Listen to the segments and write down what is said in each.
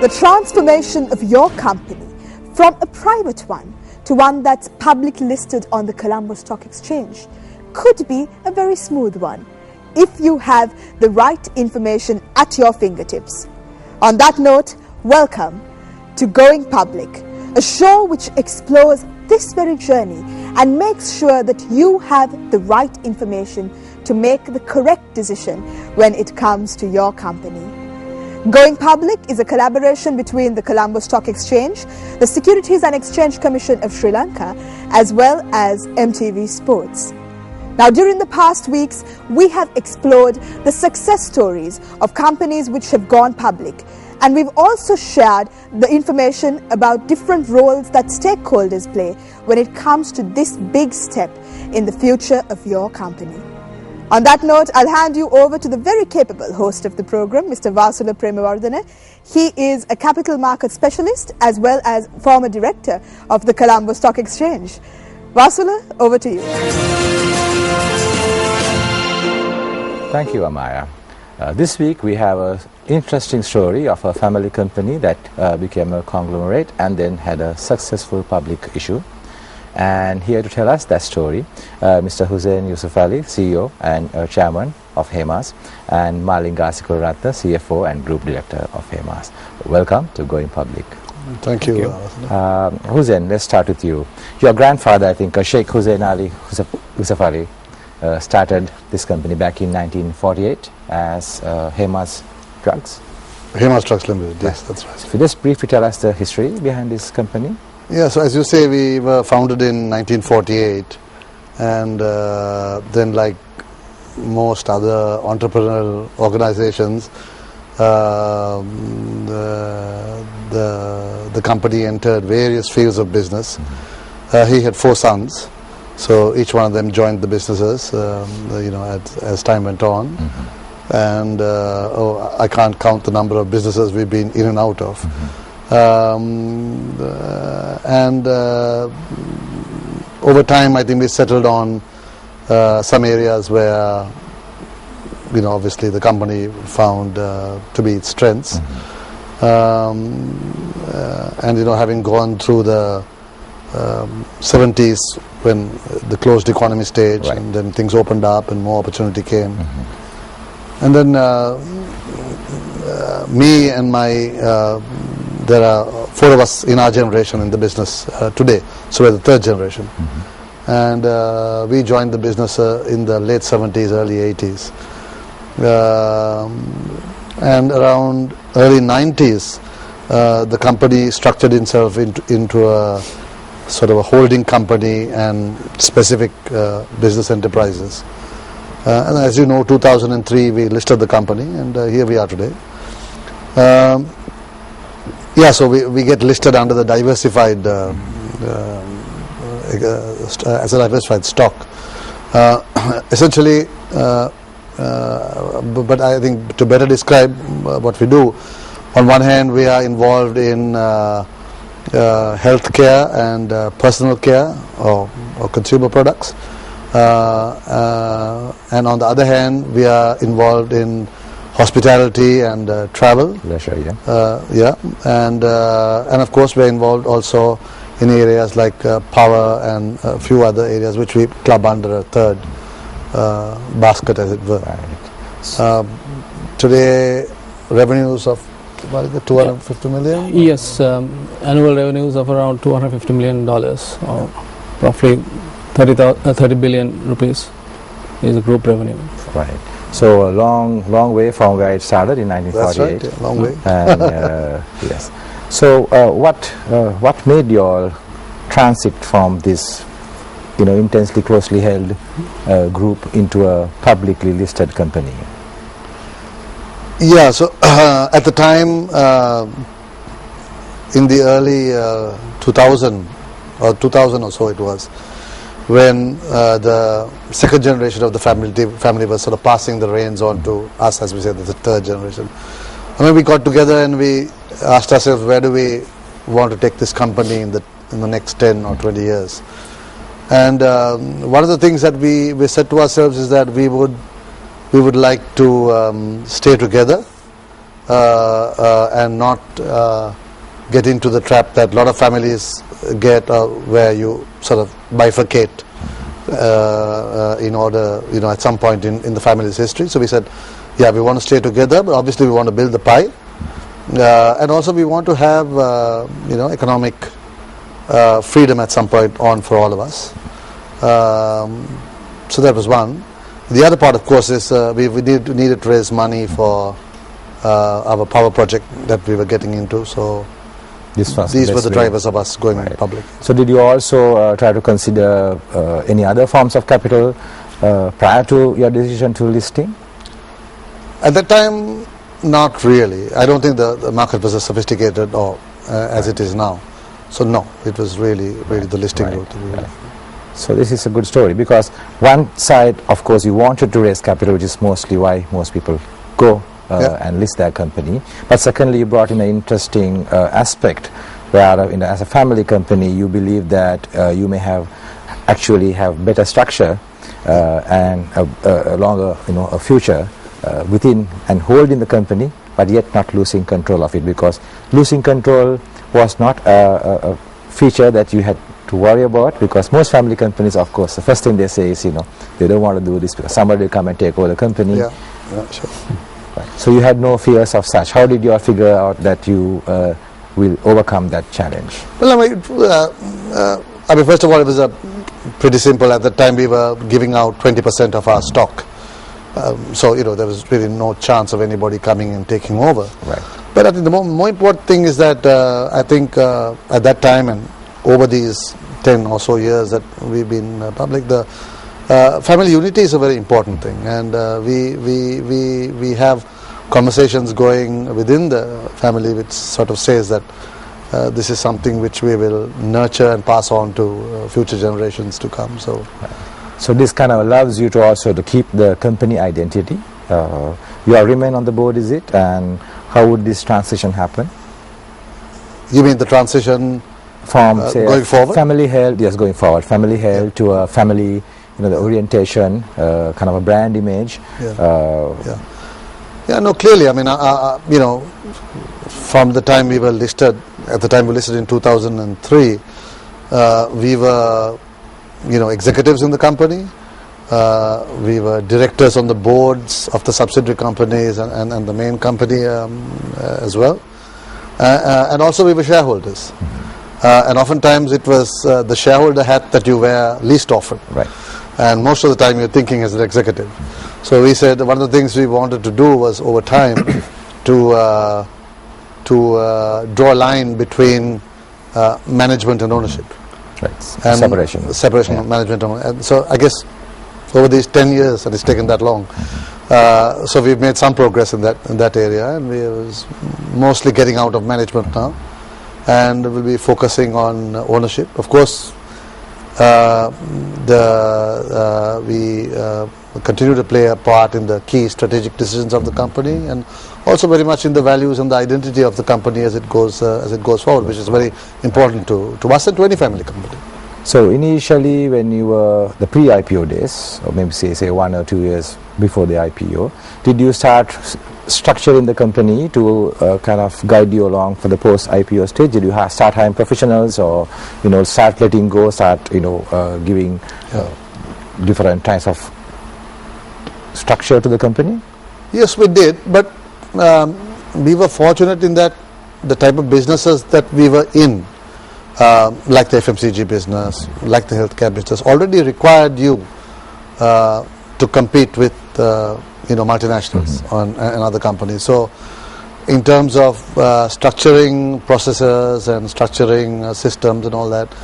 the transformation of your company from a private one to one that's publicly listed on the Colombo Stock Exchange could be a very smooth one if you have the right information at your fingertips. On that note, welcome to Going Public, a show which explores this very journey and makes sure that you have the right information to make the correct decision when it comes to your company. Going Public is a collaboration between the Colombo Stock Exchange, the Securities and Exchange Commission of Sri Lanka, as well as MTV Sports. Now, during the past weeks, we have explored the success stories of companies which have gone public, and we've also shared the information about different roles that stakeholders play when it comes to this big step in the future of your company. On that note, I'll hand you over to the very capable host of the program, Mr. Vasula Premavardhana. He is a capital market specialist as well as former director of the Colombo Stock Exchange. Vasula, over to you. Thank you, Amaya. This week we have an interesting story of a family company that became a conglomerate and then had a successful public issue. And here to tell us that story, Mr. Hussein Yusuf Ali, CEO and Chairman of Hemas, and Malinga Asikoratna, CFO and Group Director of Hemas. Welcome to Going Public. Thank you. Hussein, let's start with you. Your grandfather, I think, Sheikh Hussein Ali Yusuf Ali, started this company back in 1948 as Hemas Drugs. Hemas Drugs Limited, yes, that's right. So if you just briefly tell us the history behind this company. Yeah, so as you say, we were founded in 1948, and then like most other entrepreneurial organizations, the company entered various fields of business. He had 4 sons, so each one of them joined the businesses, as time went on. And I can't count the number of businesses we've been in and out of. Over time, I think we settled on some areas where, obviously the company found to be its strengths. Having gone through the 70s when the closed economy stage, right, and then things opened up and more opportunity came. And then me and there are 4 of us in our generation in the business today, so we're the 3rd generation. And we joined the business in the late 70s, early 80s. And around early 90s, the company structured itself into a sort of a holding company and specific business enterprises. And as you know, 2003 we listed the company, and here we are today. So we get listed under the diversified as a diversified stock. Essentially, but I think to better describe what we do, on one hand we are involved in healthcare and personal care or consumer products, and on the other hand we are involved in hospitality and travel. Leisure, yeah. And of course we're involved also in areas like power and a few other areas which we club under a 3rd basket, as it were. Right. Today, revenues of what is it, 250 million? Yes, annual revenues of around $250 million, or roughly 30 billion rupees is the group revenue. Right. So a long way from where it started in 1948. That's right, long way. And yes. So what made you all transit from this, intensely closely held group into a publicly listed company? Yeah. So at the time, in the early 2000 or so it was, when the 2nd generation of the family was sort of passing the reins on to us, as we said, the 3rd generation. I mean, we got together and we asked ourselves, where do we want to take this company in the next 10 or 20 years? And one of the things that we said to ourselves is that we would like to stay together and not get into the trap that a lot of families get, where you sort of bifurcate in order, at some point in the family's history. So we said, yeah, we want to stay together, but obviously we want to build the pie, and also we want to have economic freedom at some point on for all of us. So that was one. The other part, of course, is we needed to raise money for our power project that we were getting into. So these were the drivers of us going public. So did you also try to consider any other forms of capital prior to your decision to listing? At that time, not really. I don't think the market was as sophisticated as it is now. So no, it was really the listing route. So this is a good story, because one side, of course, you wanted to raise capital, which is mostly why most people go and list their company. But secondly, you brought in an interesting aspect where, as a family company, you believe that you may actually have better structure and a longer, a future within and holding the company, but yet not losing control of it, because losing control was not a feature that you had to worry about, because most family companies, of course, the first thing they say is, they don't want to do this because somebody will come and take over the company. Yeah, sure. Right. So you had no fears of such. How did you all figure out that you will overcome that challenge? Well, I mean, first of all, it was pretty simple. At the time, we were giving out 20% of our stock. So, there was really no chance of anybody coming and taking over. Right. But I think the more important thing is that I think at that time and over these 10 or so years that we've been public, the family unity is a very important thing, and we have conversations going within the family which sort of says that this is something which we will nurture and pass on to future generations to come. So this kind of allows you to also to keep the company identity. You all remain on the board, is it? And how would this transition happen? You mean the transition from going forward? Family held, yes, going forward. Family held to a family, the orientation, kind of a brand image. No, clearly. I mean, from the time we were listed, at the time we listed in 2003, we were, executives in the company. We were directors on the boards of the subsidiary companies and the main company as well. And also we were shareholders. And oftentimes it was the shareholder hat that you wear least often. Right. And most of the time you're thinking as an executive. So we said one of the things we wanted to do was over time to draw a line between management and ownership. Right. And separation of management and so I guess over these 10 years, and it's taken that long, so we've made some progress in that area, and we was mostly getting out of management now, and we'll be focusing on ownership. Of course, we continue to play a part in the key strategic decisions of the company, and also very much in the values and the identity of the company as it goes forward, which is very important to us and to any family company. So initially, when you were the pre-IPO days, or maybe say 1 or 2 years before the IPO, did you start structuring the company to kind of guide you along for the post-IPO stage? Did you start hiring professionals, or start letting go, giving different kinds of structure to the company? Yes, we did, but we were fortunate in that the type of businesses that we were in, like the FMCG business, like the healthcare business, already required you to compete with multinationals and other companies. So in terms of structuring processes and structuring systems and all that,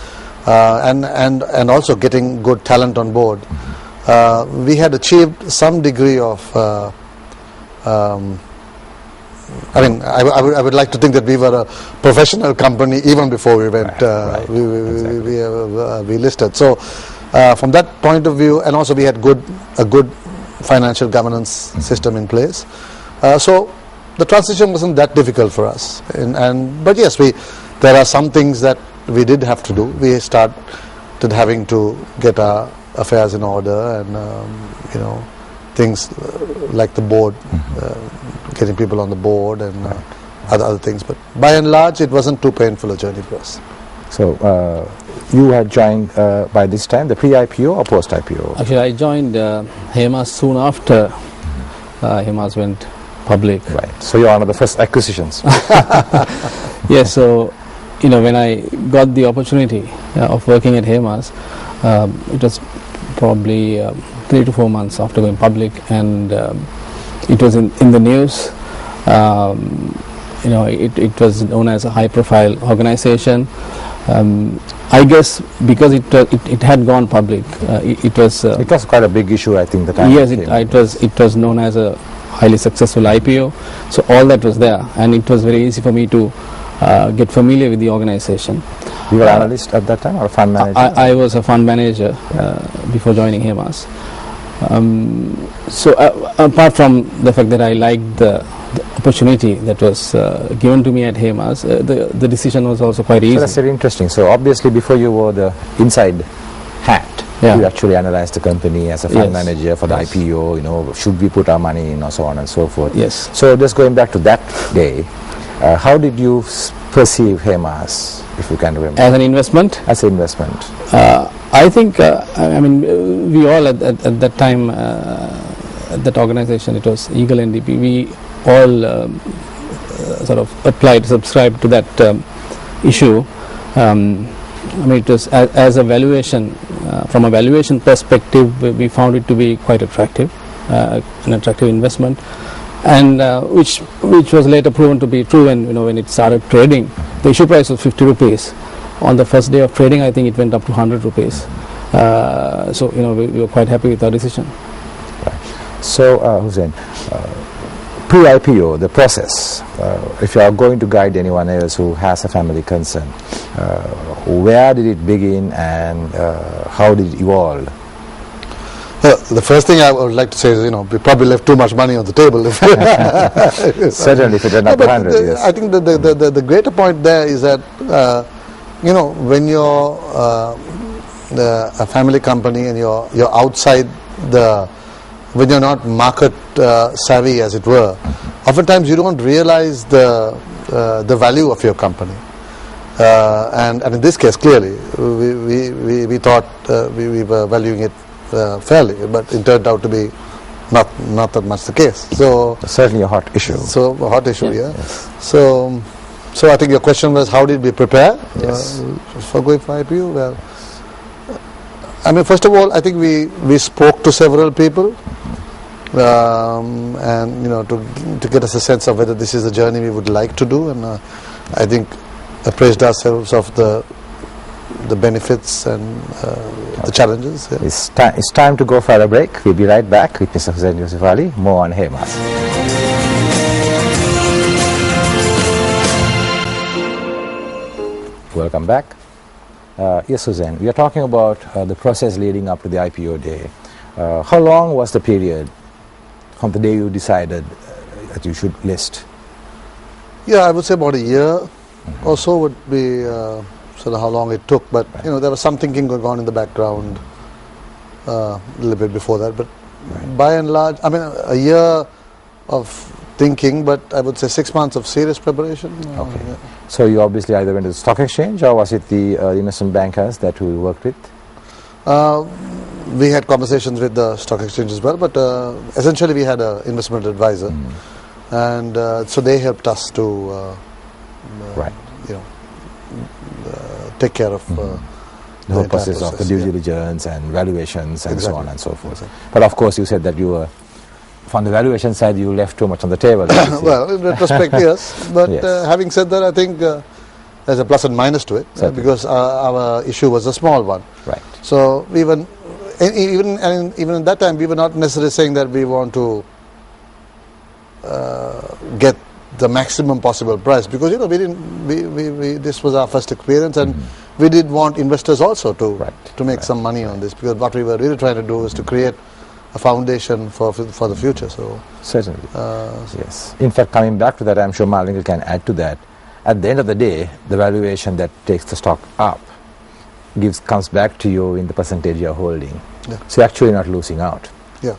and also getting good talent on board, we had achieved some degree of I would like to think that we were a professional company even before we went we listed. So from that point of view, and also we had a good financial governance system in place. So the transition wasn't that difficult for us. But yes, there are some things that we did have to do. We started having to get our affairs in order, and things like the board getting people on the board and other things. But by and large, it wasn't too painful a journey for us. So you had joined by this time the pre-IPO or post-IPO? Actually, I joined Hemas soon after Hemas went public. Right. So you're one of the first acquisitions. Yes. So when I got the opportunity of working at Hemas, it was probably 3 to 4 months after going public, and it was in the news. It was known as a high-profile organization. I guess because it had gone public, it was quite a big issue, I think, the time. Yes, it was known as a highly successful IPO. So all that was there, and it was very easy for me to get familiar with the organization. You were an analyst at that time, or a fund manager? I was a fund manager before joining Hemas. So apart from the fact that I liked the opportunity that was given to me at Hemas, the decision was also quite easy. So that's very interesting. So obviously before you wore the inside hat, you actually analyzed the company as a fund manager for the IPO, should we put our money in, or so on and so forth. Yes. So just going back to that day, how did you perceive Hemas, if you can remember? As an investment? As an investment. I think, we all at that time, at that organization, it was Eagle NDP, we all sort of subscribed to that issue. It was as a valuation, from a valuation perspective, we found it to be quite attractive, an attractive investment, and which was later proven to be true. And when it started trading, the issue price was 50 rupees. On the first day of trading, I think it went up to 100 rupees. So we were quite happy with our decision. Right. So Hussain, pre-IPO, the process, if you are going to guide anyone else who has a family concern, where did it begin and how did it evolve? The first thing I would like to say is, we probably left too much money on the table. Certainly, if it went up to 100, yes. I think the greater point there is that, when you're a family company and you're outside when you're not market savvy, as it were, oftentimes you don't realize the value of your company. And in this case, clearly, we thought we were valuing it fairly, but it turned out to be not that much the case. So certainly a hot issue. So a hot issue, yeah. Yes. So I think your question was, how did we prepare for going for IPO? Well, first of all, I think we spoke to several people, and to get us a sense of whether this is a journey we would like to do, and I think appraised ourselves of the benefits and the challenges. Yeah. It's time to go for a break. We'll be right back with Mr. Hussain Yusuf Ali, more on Hemas. Welcome back. Yes, Hussain, we are talking about the process leading up to the IPO day. How long was the period from the day you decided that you should list? Yeah, I would say about a year or so would be sort of how long it took. But there was some thinking going on in the background a little bit before that. But by and large, a year of thinking, but I would say 6 months of serious preparation. Okay. Yeah. So you obviously either went to the stock exchange, or was it the investment bankers that you worked with? We had conversations with the stock exchange as well, but essentially we had an investment advisor, and so they helped us to take care of the whole process of the due diligence and valuations and so on and so forth. Exactly. But of course, you said that you were, from the valuation side, you left too much on the table. Well, in retrospect, yes. But having said that, I think there's a plus and minus to it, because our issue was a small one. Right. So even at that time, we were not necessarily saying that we want to get the maximum possible price, because we didn't. This was our first experience, and we did want investors also to make some money on this, because what we were really trying to do is to create a foundation for the future. So certainly, yes. In fact, coming back to that, I'm sure Malingal can add to that. At the end of the day, the valuation that takes the stock up comes back to you in the percentage you're holding. Yeah. So you're actually not losing out. Yeah.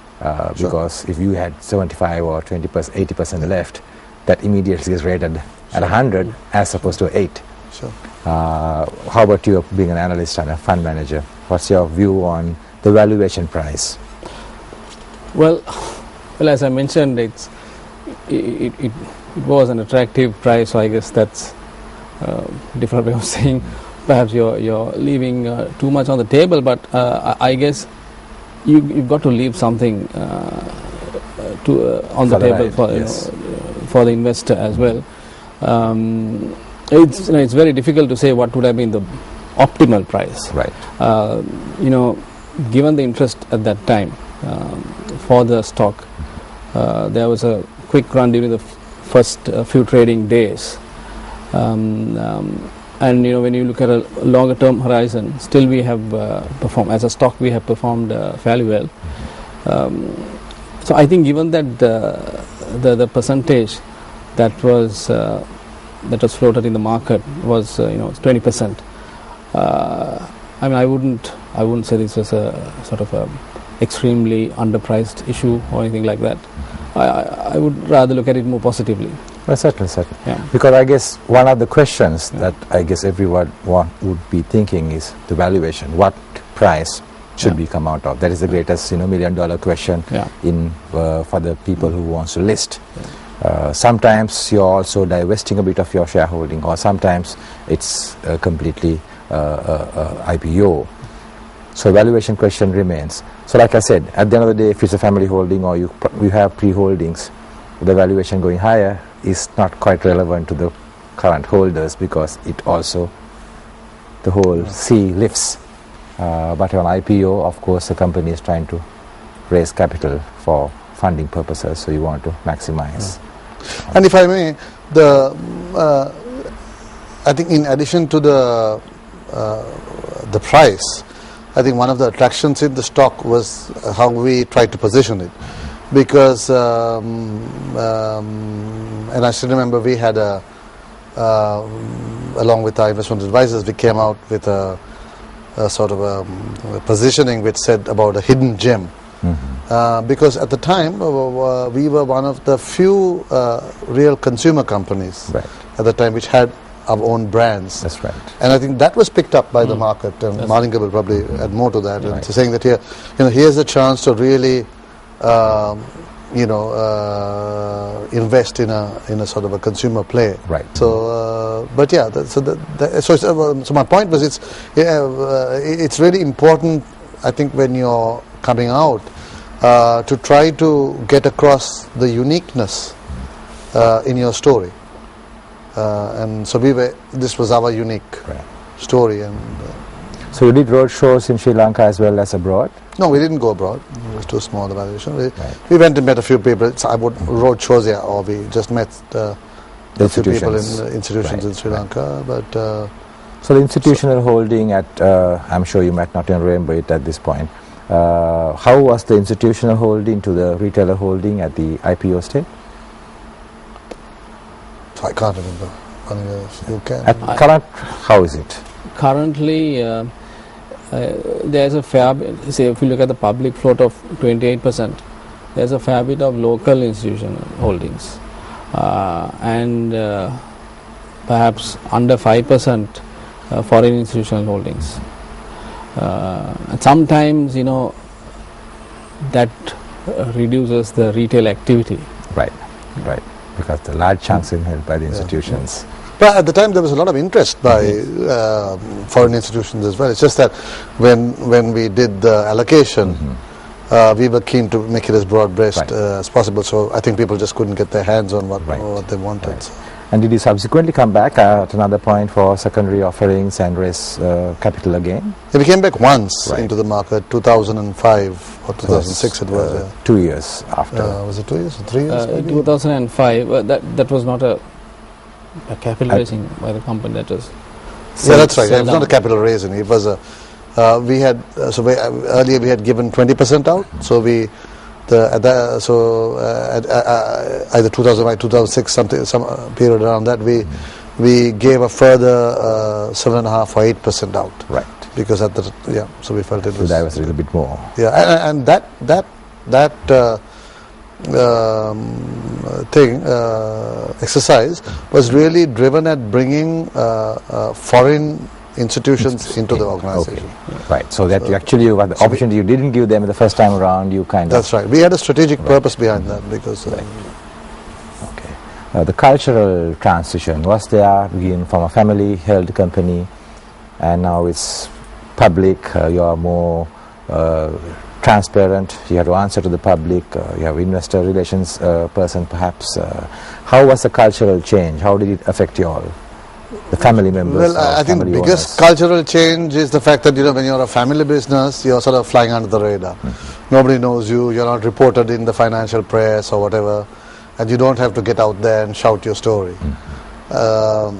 Sure. Because if you had 75 or 20%, 80% left, that immediately gets rated at 100 as opposed to 8. Sure. How about you being an analyst and a fund manager? What's your view on the valuation price? Well, as I mentioned, it was an attractive price, so I guess that's a different way of saying perhaps you're leaving too much on the table, but I guess you've got to leave something on the table for the investor as well. It's very difficult to say what would have been the optimal price. Right. Given the interest at that time for the stock, there was a quick run during the first few trading days, and when you look at a longer term horizon, still we have performed as a stock. We have performed fairly well. So I think given that the percentage that was floated in the market was 20%. I mean, I wouldn't say this was a sort of a extremely underpriced issue or anything like that. I would rather look at it more positively. Well, certainly. Yeah. Because I guess one of the questions that I guess everyone would be thinking is the valuation. What price should we come out of? That is the greatest $1 million question for the people who wants to list. Sometimes you're also divesting a bit of your shareholding, or sometimes it's completely IPO. So valuation question remains. So like I said, at the end of the day, if it's a family holding or you have pre-holdings, the valuation going higher is not quite relevant to the current holders, because it also, the whole sea lifts. But on IPO, of course, the company is trying to raise capital for funding purposes, so you want to maximize. And if I may, I think in addition to the price, I think one of the attractions in the stock was how we tried to position it, because and I still remember we had along with our investment advisors, we came out with a sort of a positioning which said about a hidden gem. Because at the time we were one of the few real consumer companies at the time which had our own brands. That's right. And I think that was picked up by the market, and Malinga will probably add more to that. And saying that here's a chance to really invest in a sort of a consumer play. Right. So, but yeah, so my point was it's really important, I think, when you're coming out to try to get across the uniqueness in your story. And so this was our unique story. And so you did road shows in Sri Lanka as well as abroad? no, we didn't go abroad. It was too small, the valuation. We went and met a few people. Road shows, or we just met a few people in institutions in Sri Lanka. But so the institutional holding at, I'm sure you might not remember it at this point. How was the institutional holding to the retailer holding at the IPO stage? I can't remember. You can. At current, how is it? Currently, there's a fair bit, say if you look at the public float of 28%, there's a fair bit of local institutional holdings, and perhaps under 5% foreign institutional holdings. And sometimes, that reduces the retail activity. Right. Because the large chunks are held by the institutions. But at the time there was a lot of interest by foreign institutions as well. It's just that when we did the allocation, we were keen to make it as broad-based as possible. So I think people just couldn't get their hands on what they wanted. Right. And did you subsequently come back at another point for secondary offerings and raise capital again? Yeah, we came back once into the market, 2005 or 2006 it was. 2 years after. Was it 2 years or 3 years? 2005, that was not a capital raising by the company. That was that's right. It was not a capital raising. It was earlier we had given 20% out. So either 2005, 2006, some period around that, we gave a further 7.5 or 8% out. Right. Because so we felt it was. So that was a little bit more. Yeah, and that exercise was really driven at bringing foreign institutions into the organization. Okay. Right, so that you actually had the opportunity you didn't give them the first time around, you kind of... That's right. We had a strategic purpose behind that because... Okay. The cultural transition, was there again from a family-held company and now it's public, you are more transparent, you have to answer to the public, you have investor relations person perhaps. How was the cultural change? How did it affect you all? The family members? Well, I think the biggest cultural change is the fact that, when you're a family business, you're sort of flying under the radar. Nobody knows you, you're not reported in the financial press or whatever, and you don't have to get out there and shout your story. I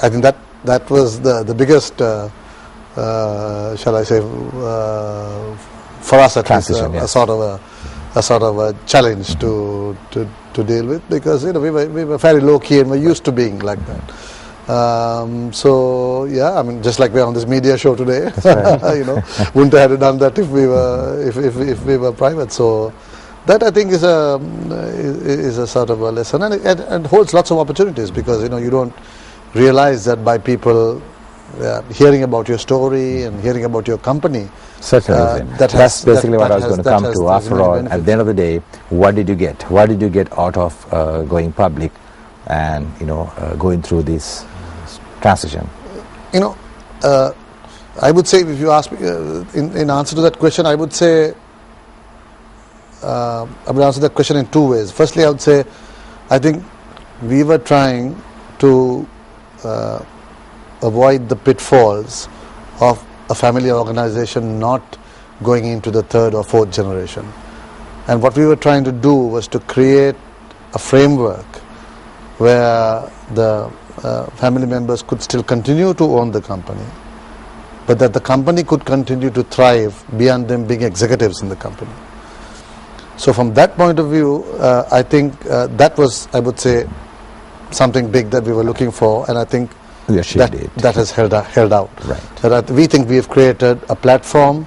think that was the biggest, shall I say, for us at least, a sort of a challenge to deal with, because we were fairly low key and we're used to being like that. So yeah, I mean, just like we're on this media show today, right. Wouldn't have done that if we were private. So that, I think, is a sort of a lesson, and it holds lots of opportunities, because you don't realize that by people hearing about your story and hearing about your company. Certainly. That's basically what I was going to come to. After all, at the end of the day, what did you get? What did you get out of going public and going through this transition? I would say, if you ask me in answer to that question, I would say I would answer that question in two ways. Firstly, I would say I think we were trying to avoid the pitfalls of a family organization not going into the third or fourth generation. And what we were trying to do was to create a framework where the family members could still continue to own the company, but that the company could continue to thrive beyond them being executives in the company. So from that point of view, I think that was, I would say, something big that we were looking for, and I think that has held out. Right. We think we have created a platform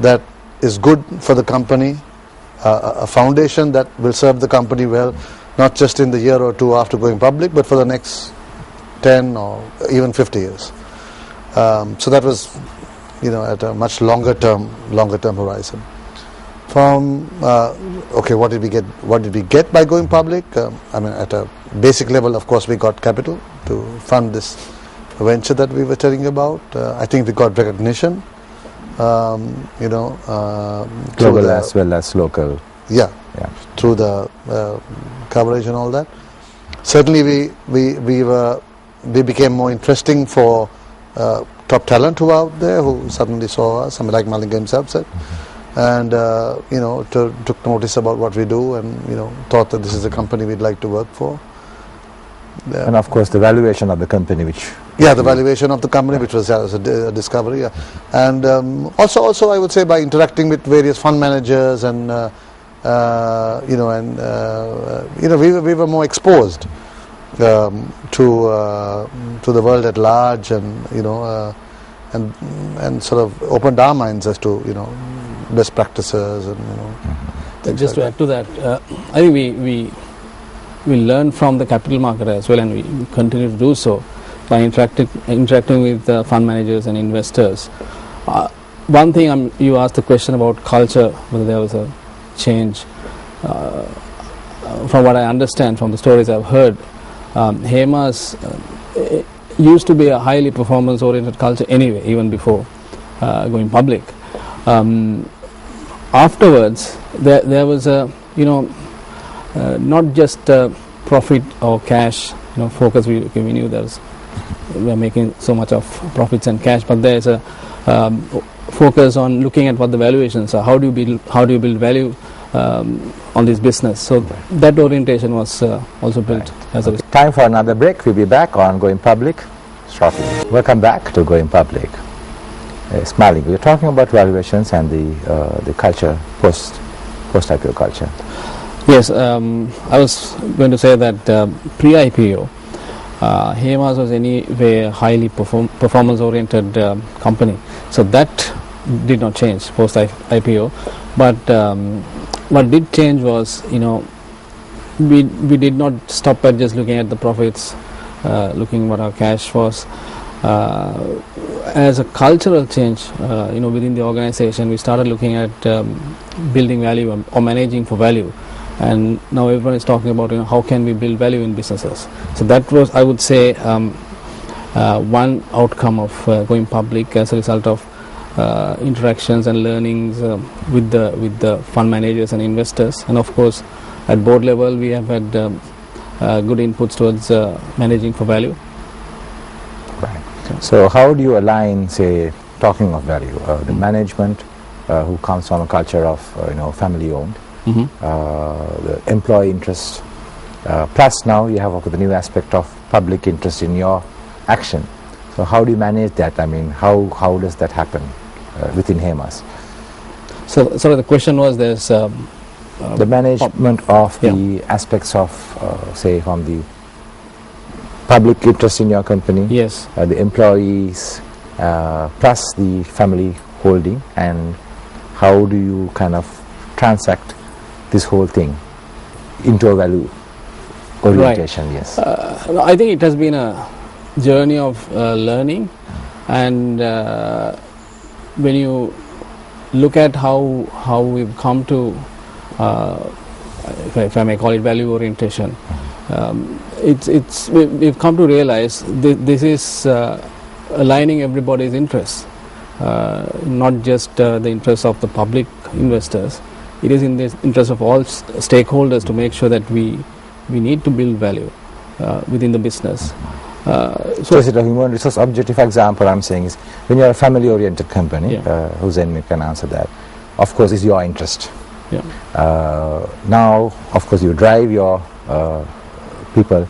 that is good for the company, a foundation that will serve the company well, not just in the year or two after going public, but for the next 10 or even 50 years. So that was, at a much longer term horizon. From what did we get? What did we get by going public? I mean, at a basic level, of course, we got capital to fund this venture that we were telling you about. I think we got recognition, global as well as local. Yeah. Through the coverage and all that. Certainly, we became more interesting for top talent who are out there, who suddenly saw us. I mean, like Malinga himself said. And took notice about what we do, and thought that this is a company we'd like to work for. And of course the valuation of the company, which the valuation of the company, which was a discovery, and also I would say by interacting with various fund managers and we were more exposed to the world at large, and and sort of opened our minds as to best practices and just to add to that, I think we learn from the capital market as well, and we continue to do so by interacting with fund managers and investors. One thing, you asked the question about culture, whether there was a change. From what I understand from the stories I've heard, Hemas used to be a highly performance-oriented culture anyway, even before going public. Afterwards, there was a not just profit or cash focus. We knew we are making so much of profits and cash, but there's a focus on looking at what the valuations are. How do you build value on this business? So that orientation was also built as a result. Time for another break. We'll be back on Going Public shortly. Welcome back to Going Public. Smiling. We're talking about valuations and the culture post IPO culture. Yes, I was going to say that pre-IPO, Hemas was anyway a highly performance-oriented company. So that did not change post-IPO. But what did change was, we did not stop at just looking at the profits, looking what our cash was. As a cultural change, within the organization, we started looking at building value or managing for value. And now everyone is talking about how can we build value in businesses. So that was, I would say, one outcome of going public as a result of interactions and learnings with the fund managers and investors. And of course, at board level, we have had good inputs towards managing for value. Right. So how do you align, say, talking of value, the management who comes from a culture of family owned, the employee interest, plus now you have the new aspect of public interest in your action. So how do you manage that? I mean, how does that happen within Hemas? So the question was, there's the management of the aspects of, say, from the public interest in your company, yes, the employees, plus the family holding, and how do you kind of transact this whole thing into a value orientation? Right. Yes. I think it has been a journey of learning, and when you look at how we've come to, if I may call it value orientation, we've come to realize this is aligning everybody's interests, not just the interests of the public investors. It is in the interest of all stakeholders to make sure that we need to build value within the business. So is it a human resource objective? Example I'm saying is, when you're a family oriented company, Hussein can answer that, of course it's your interest. Now of course you drive your people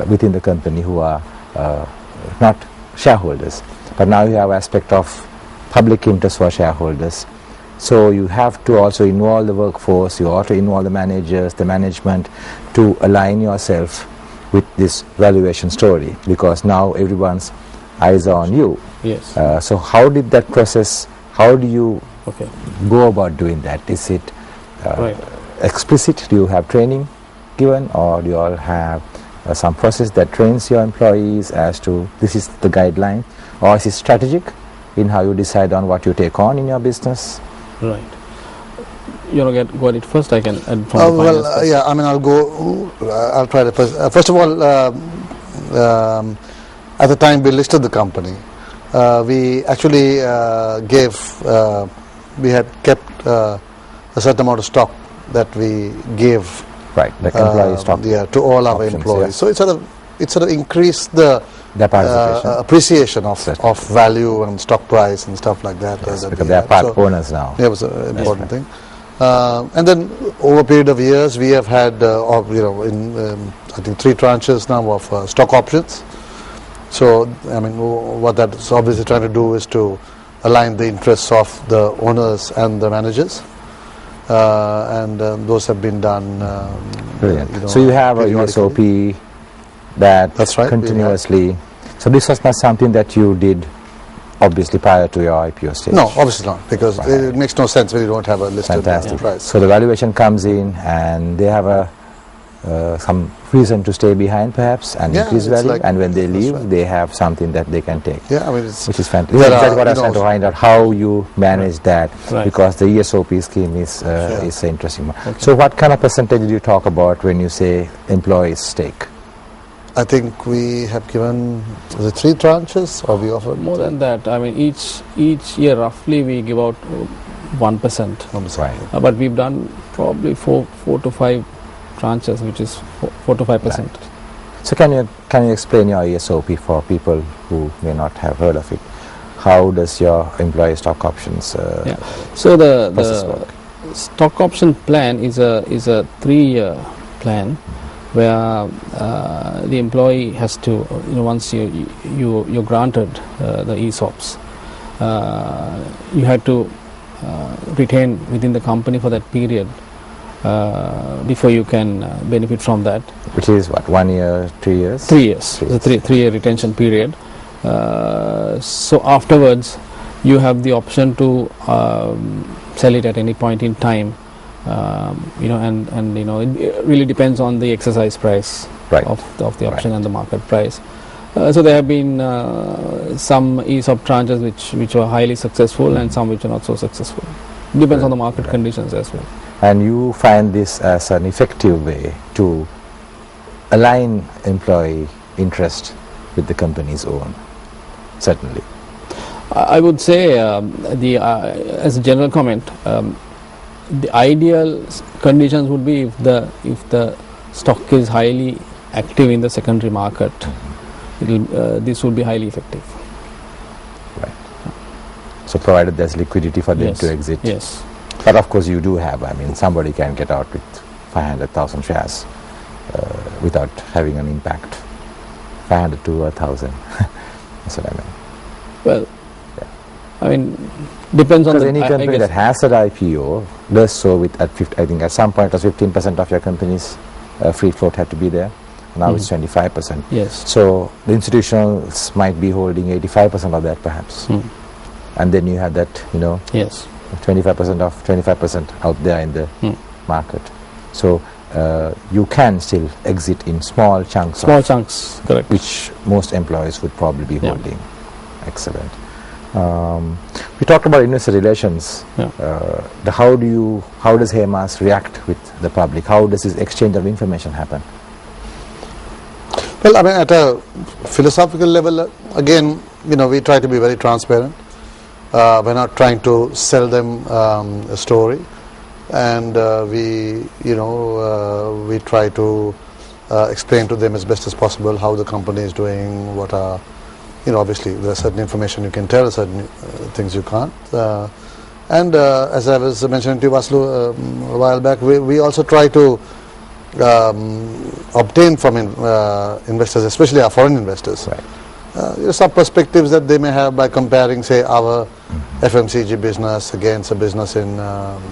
within the company who are not shareholders, but now you have aspect of public interest for shareholders. So you have to also involve the workforce, you have to involve the managers, the management, to align yourself with this valuation story, because now everyone's eyes are on you. Yes. So how did that process, how do you go about doing that? Is it explicit? Do you have training given, or do you all have some process that trains your employees as to this is the guideline, or is it strategic in how you decide on what you take on in your business? Right. You want to go at it first? I can add from the yeah, I mean, I'll try to first of all, at the time we listed the company, we actually we had kept a certain amount of stock that we gave, like employee stock, to all our employees. So it sort of increased the appreciation of value and stock price and stuff like that. Yes, because they are part owners now. That was an important thing. And then over a period of years, we have had, I think 3 tranches now of stock options. So, I mean, what that's obviously trying to do is to align the interests of the owners and the managers. And those have been done. Brilliant. So you have a ESOP that's continuously. So this was not something that you did obviously prior to your IPO stage? No, obviously not, because it makes no sense when you don't have a listed price. So the valuation comes in and they have some reason to stay behind perhaps and increase value, and when they leave they have something that they can take, I mean, which is fantastic. That's what I was trying to find out, how you manage that, because the ESOP scheme is an interesting one. So what kind of percentage do you talk about when you say employees stake? I think we have given the 3 tranches, or we offered more than that. I mean, each year roughly we give out 1%. Right. But we've done probably 4 to 5 tranches, which is 4 to 5%. Right. So can you explain your ESOP for people who may not have heard of it? How does your employee stock options So the stock option plan is a 3-year plan, where the employee has to, once you're granted the ESOPs, you have to retain within the company for that period before you can benefit from that. Which is what, 1 year, 3 years? 3 years. It's a 3-year retention period. So afterwards, you have the option to sell it at any point in time. And it really depends on the exercise price Right. of the option Right. and the market price. So there have been some ESOP tranches which were highly successful and some which are not so successful. Depends on the market conditions as well. And you find this as an effective way to align employee interest with the company's own, certainly. I would say as a general comment, the ideal conditions would be if the stock is highly active in the secondary market. This would be highly effective. Right. So provided there's liquidity for them Yes. to exit. Yes. But of course you do have, somebody can get out with 500,000 shares without having an impact. 500 to 1,000. That's what I mean. Well, depends on Because the any I company guess- that has an IPO does so with I think at some point it was 15% of your company's free float had to be there. Now it's 25%. Yes. So the institutions might be holding 85% of that perhaps. And then you have that, Yes. 25% out there in the market. So you can still exit in small chunks, Small chunks. Correct. which most employees would probably be Yeah. holding. Excellent. We talked about investor relations. Yeah. How does Hemas react with the public? How does this exchange of information happen? Well, at a philosophical level, again, we try to be very transparent. We're not trying to sell them a story, and we try to explain to them as best as possible how the company is doing, what are, obviously there are certain information you can tell, certain things you can't. And as I was mentioning to you, Vaslu, a while back, we also try to obtain from investors, especially our foreign investors, Right. some perspectives that they may have by comparing, say, our FMCG business against a business in,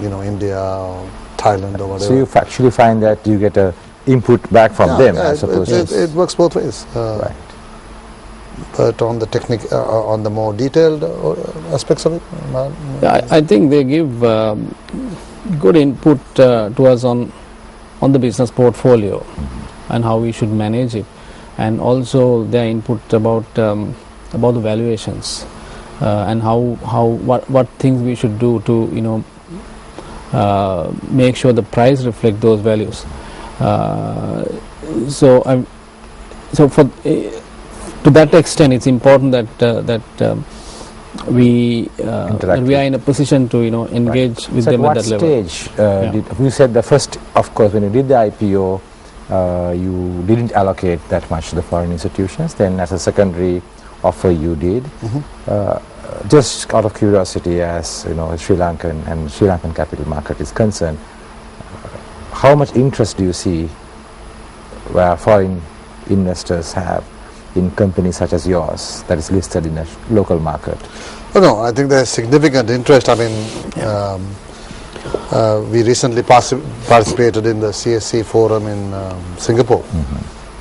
India or Thailand or whatever. So you actually find that you get a input back from them, I suppose. It works both ways. Right. But on the on the more detailed aspects of it, I think they give good input to us on the business portfolio and how we should manage it, and also their input about the valuations and what things we should do to make sure the price reflect those values. To that extent, it's important that we are in a position to engage with So them at at that what level. stage you said the first, of course, when you did the IPO, you didn't allocate that much to the foreign institutions. Then as a secondary offer you did. Just out of curiosity, as Sri Lankan capital market is concerned, how much interest do you see where foreign investors have in companies such as yours that is listed in a local market? Oh, no, I think there's significant interest. We recently participated in the CSC forum in Singapore,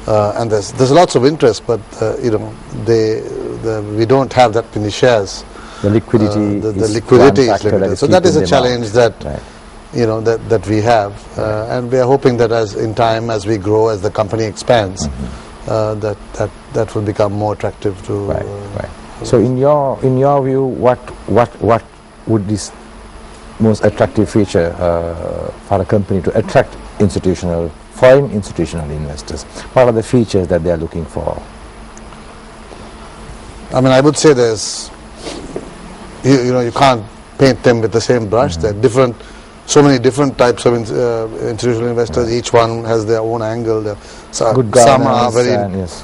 and there's lots of interest, but we don't have that many shares. The liquidity, the liquidity is factor limited. is So that is a keeping them challenge out. that that we have, and we are hoping that as in time, as we grow, as the company expands, that will become more attractive to. Right. So in your view, what would this most attractive feature for a company to attract foreign institutional investors? What are the features that they are looking for? I would say there's, you can't paint them with the same brush. There are so many different types of institutional investors. Each one has their own angle. Good Some are governance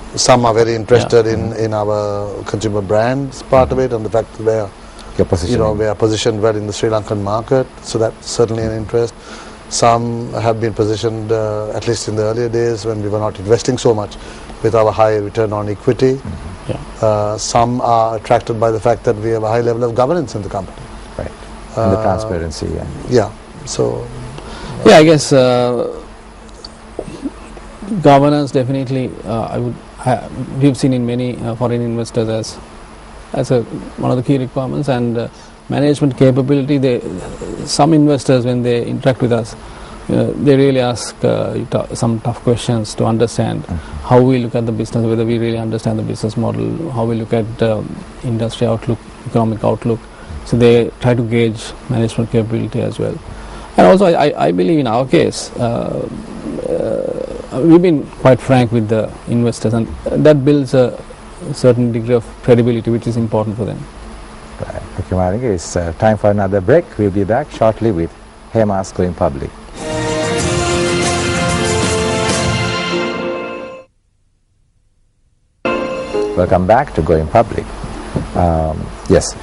very interested in our consumer brands part of it, and the fact that we are positioned well in the Sri Lankan market. So that's certainly an interest. Some have been positioned, at least in the earlier days when we were not investing so much, with our high return on equity. Some are attracted by the fact that we have a high level of governance in the company. Right. And the transparency. So. I guess governance definitely. We've seen in many foreign investors as one of the key requirements, and management capability, some investors, when they interact with us, they really ask some tough questions to understand how we look at the business, whether we really understand the business model, how we look at industry outlook, economic outlook. So they try to gauge management capability as well. And also I believe in our case, we've been quite frank with the investors, and that builds a certain degree of credibility which is important for them. Right. Okay, Maring, it's time for another break. We'll be back shortly with Hemas going public. Welcome back to Going Public. Yes,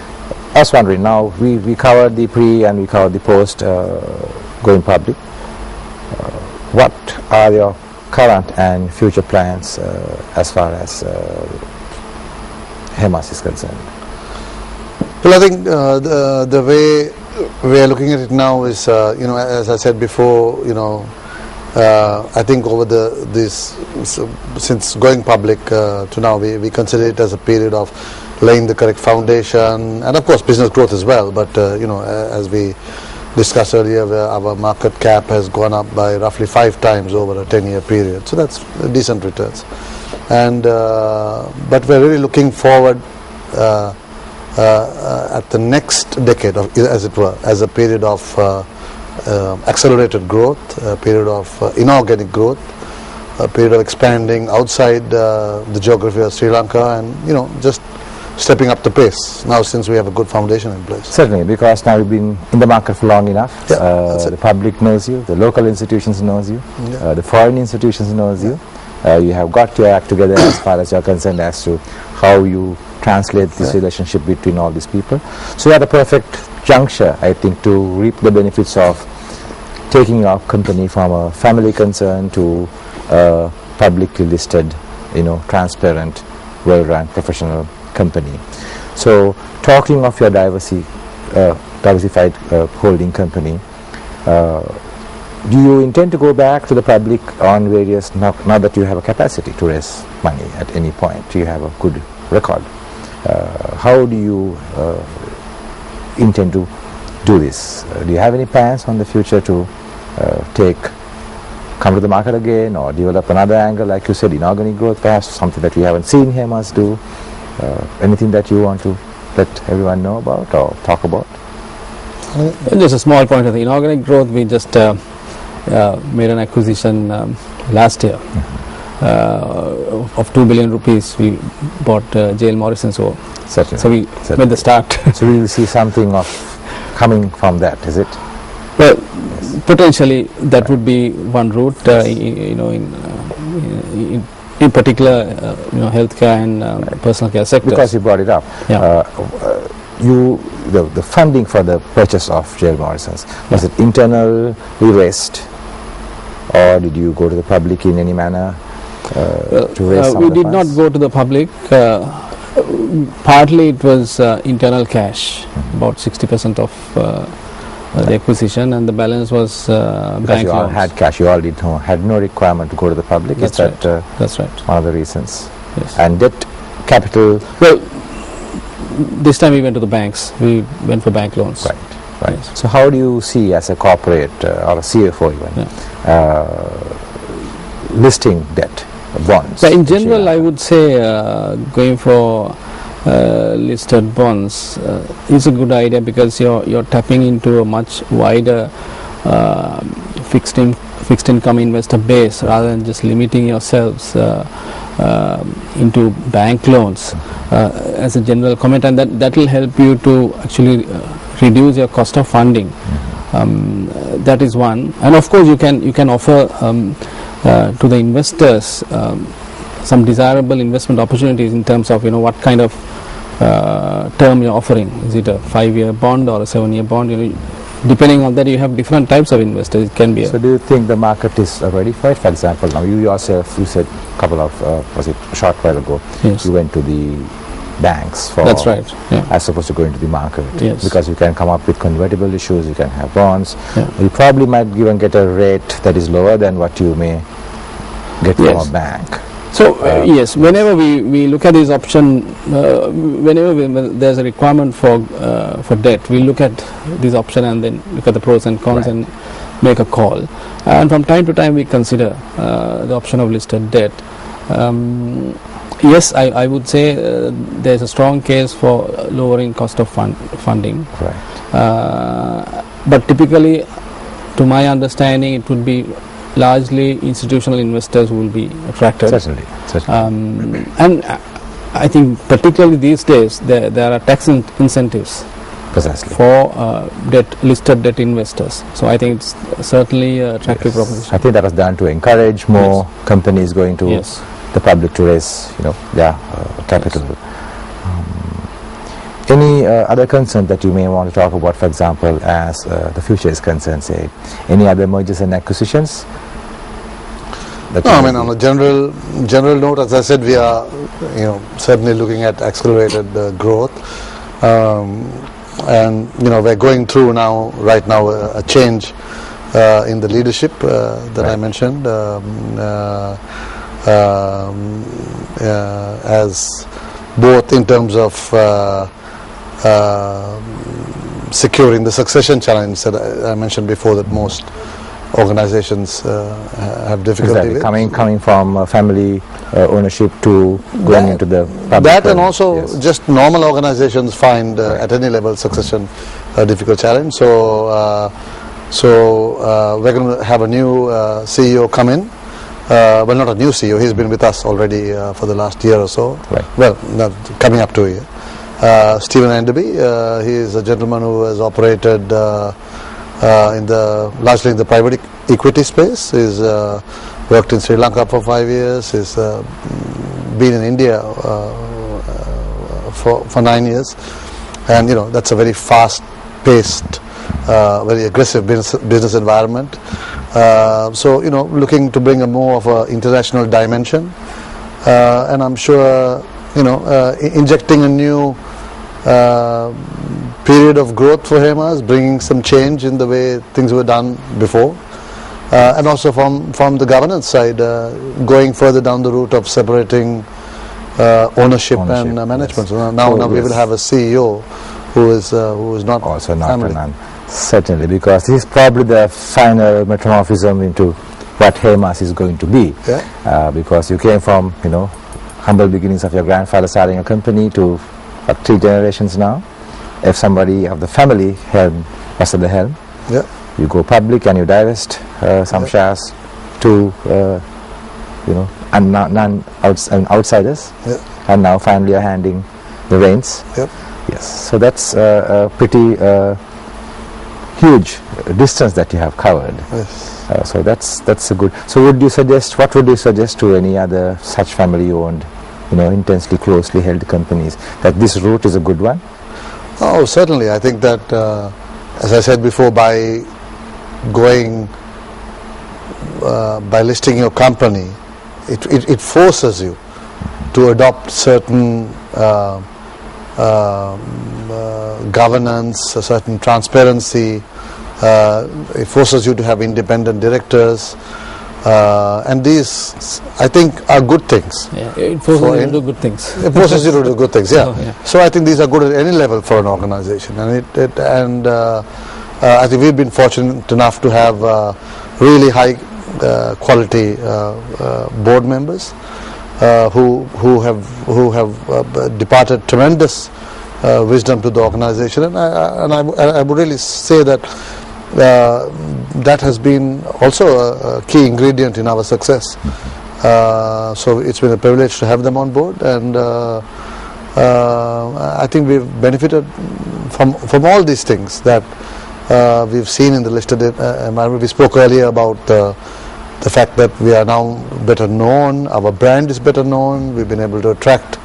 I was wondering, now we covered the pre and we covered the post going public. What are your current and future plans as far as Hemas is concerned? Well, I think the way we are looking at it now is, as I said before, I think over since going public to now, we consider it as a period of laying the correct foundation, and of course business growth as well. But as we discussed earlier, our market cap has gone up by roughly 5 times over a 10-year period, so that's decent returns. And but we're really looking forward at the next decade, as it were, as a period of accelerated growth, a period of inorganic growth, a period of expanding outside the geography of Sri Lanka, and just stepping up the pace now since we have a good foundation in place. Certainly, because now you've been in the market for long enough. Yeah, the public knows you, the local institutions knows you, the foreign institutions knows you. You have got your act together as far as you're concerned as to how you translate this relationship between all these people. So you're at a perfect juncture, I think, to reap the benefits of taking your company from a family concern to a publicly listed, transparent, well-run professional company. So talking of your diversified holding company, do you intend to go back to the public on various, now that you have a capacity to raise money at any point, you have a good record, how do you intend to do this? Do you have any plans on the future to come to the market again, or develop another angle, like you said, inorganic growth, perhaps something that we haven't seen Hemas do? Anything that you want to let everyone know about or talk about? Just a small point of the inorganic growth. We just made an acquisition last year of 2 billion rupees. We bought JL Morrison, so we made the start. So we will see something of coming from that, is it? Well, potentially that would be one route. In particular, healthcare and personal care sectors. Because you brought it up. Yeah. The funding for the purchase of JL Morrison's, was it internally raised, or did you go to the public in any manner to raise some we of the did funds? not go to the public. Partly it was internal cash, about 60% of the acquisition, and the balance was bank you loans. had cash, you already had no requirement to go to the public. That's Is that That's right. one of the reasons? Yes. And debt capital? Well, this time we went to the banks. We went for bank loans. Right. Yes. So how do you see, as a corporate or a CFO even, listing debt, bonds? So in general, I would say going for listed bonds is a good idea, because you're tapping into a much wider fixed income investor base, rather than just limiting yourselves into bank loans as a general comment, and that will help you to actually reduce your cost of funding. That is one, and of course you can offer to the investors some desirable investment opportunities in terms of what kind of term you're offering. Is it a 5-year bond or a 7-year bond? Depending on that, you have different types of investors. It can be. So do you think the market is ready for it? For example, now you yourself, you said a couple of, a short while ago, Yes. you went to the banks for, That's right. Yeah. as opposed to going to the market. Yes. Because you can come up with convertible issues, you can have bonds. Yeah. You probably might even get a rate that is lower than what you may get Yes. from a bank. So yes, whenever we look at this option, whenever there's a requirement for debt, we look at this option and then look at the pros and cons and make a call. And from time to time, we consider the option of listed debt. Yes, I would say there's a strong case for lowering cost of funding. Right. But typically, to my understanding, it would be largely institutional investors who will be attracted. Certainly. And I think particularly these days there are tax incentives Precisely. for listed debt investors. So I think it's certainly an attractive proposition. I think that was done to encourage more companies going to the public to raise, their capital. Any other concern that you may want to talk about, for example, as the future is concerned, say, any other mergers and acquisitions? No, I mean, on a general note, as I said, we are, certainly looking at accelerated growth, and we're going through right now, a change in the leadership that I mentioned, as both in terms of securing the succession challenge that I mentioned before, that most organizations have difficulty with. Coming from family ownership to going into the public. That and also just normal organizations find at any level succession a difficult challenge. So we're going to have a new CEO come in. Well, not a new CEO. He's been with us already for the last year or so. Right. Well, coming up to a year. Stephen Enderby, he is a gentleman who has operated largely in the private equity space. He's worked in Sri Lanka for 5 years. He's been in India for 9 years, and that's a very fast-paced, very aggressive business environment. So looking to bring a more of an international dimension, and I'm sure injecting a new period of growth for Hemas, bringing some change in the way things were done before, and also from the governance side, going further down the route of separating ownership and management. So now we will have a CEO who is not also not family. Certainly, because this is probably the final metamorphism into what Hemas is going to be. Because you came from humble beginnings of your grandfather starting a company to 3 generations now. If somebody of the family was at the helm, you go public and you divest some shares to outsiders, and now finally you're handing the reins. Yes, so that's a pretty huge distance that you have covered. So that's a good. So what would you suggest to any other such family-owned, intensely closely held companies, that this route is a good one? Oh, certainly. I think that, as I said before, by listing your company, it forces you to adopt certain governance, a certain transparency. It forces you to have independent directors, and these, I think, are good things. It forces you to do good things. It forces you to do good things. So I think these are good at any level for an organization, and I think we've been fortunate enough to have really high quality board members who have departed tremendous wisdom to the organization, and I would really say that that has been also a key ingredient in our success. So it's been a privilege to have them on board, and I think we've benefited from all these things that we've seen in the listed environment. We spoke earlier about the fact that we are now better known, our brand is better known, we've been able to attract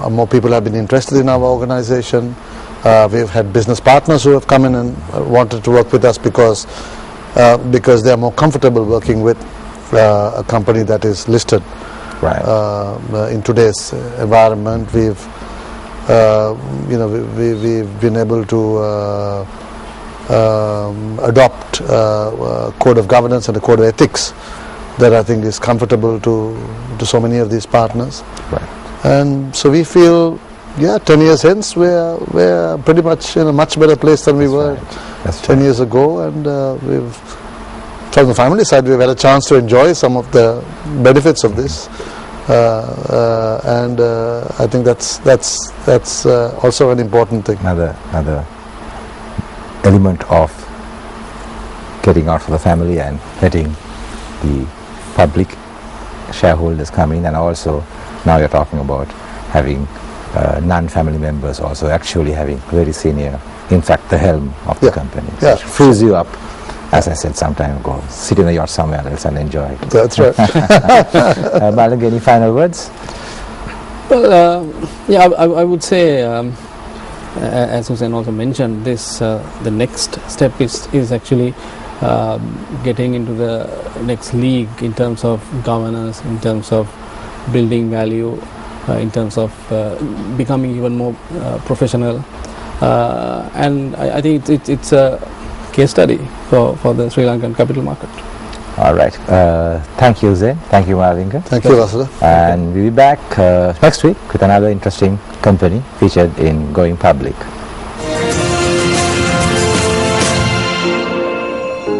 more people have been interested in our organization. We've had business partners who have come in and wanted to work with us because they are more comfortable working with a company that is listed. In today's environment, we've been able to adopt a code of governance and a code of ethics that I think is comfortable to so many of these partners. Right. And so we feel, yeah, 10 years hence we're pretty much in a much better place than we were That's 10 years ago, and we've, from the family side, we've had a chance to enjoy some of the benefits of this, and I think that's also an important thing. Another element of getting out for the family and letting the public shareholders come in, and also now you're talking about having non-family members also actually having very senior, in fact the helm of the company. Yeah. Which frees you up, as I said some time ago, sit in a yacht somewhere else and enjoy it. That's right. Malang, any final words? Well, yeah, I would say, as Hussain also mentioned, this the next step is actually getting into the next league in terms of governance, in terms of building value, in terms of becoming even more professional, and I think it's a case study for the Sri Lankan capital market. All right. Thank you, Zain. Thank you, Malinga. Thank you, Vasudha. And we'll be back next week with another interesting company featured in Going Public.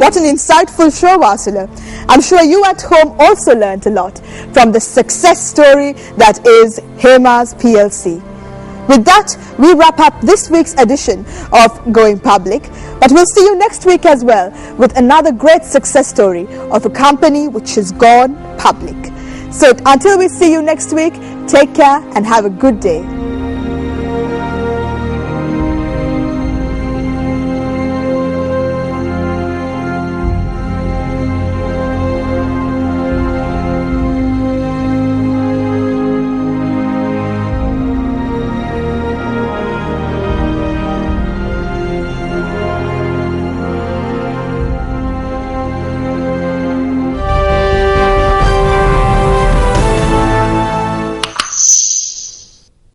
What an insightful show, Vasula. I'm sure you at home also learned a lot from the success story that is Hemas PLC. With that, we wrap up this week's edition of Going Public, but we'll see you next week as well with another great success story of a company which has gone public. So until we see you next week, take care and have a good day.